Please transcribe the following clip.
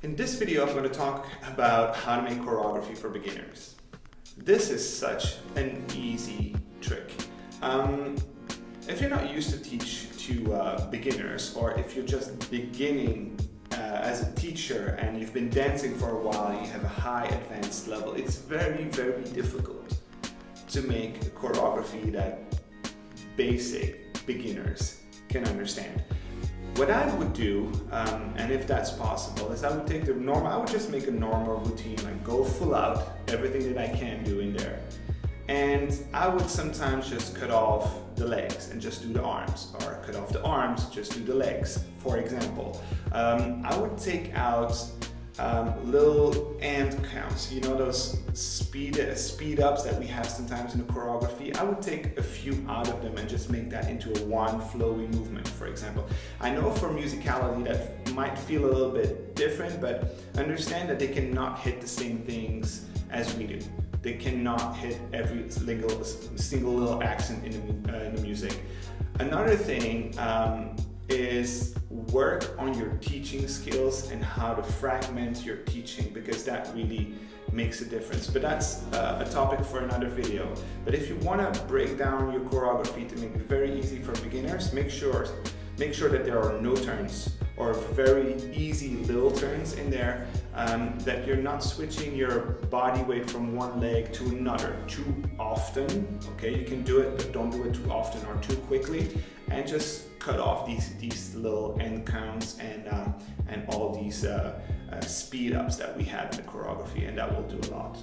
In this video, I'm going to talk about how to make choreography for beginners. This is such an easy trick. If you're not used to teach to beginners, or if you're just beginning as a teacher and you've been dancing for a while and you have a high advanced level, it's very, very difficult to make a choreography that basic beginners can understand. What I would do, and if that's possible, is I would take I would just make a normal routine, like go full out, everything that I can do in there. And I would sometimes just cut off the legs and just do the arms, or cut off the arms, just do the legs, for example. I would take out little end counts, you know, those speed ups that we have sometimes in the choreography. I would take a few out of them and just make that into a one flowy movement, for example. I know for musicality that might feel a little bit different, but understand that they cannot hit the same things as we do. They cannot hit every single little accent in the music. Another thing is work on your teaching skills and how to fragment your teaching, because that really makes a difference. But that's a topic for another video. But if you want to break down your choreography to make it very easy for beginners, make sure that there are no turns or very easy little turns in there, that you're not switching your body weight from one leg to another too often. Okay, you can do it, but don't do it too often or too quickly, and just cut off these little end counts and all these speed ups that we have in the choreography, and that will do a lot.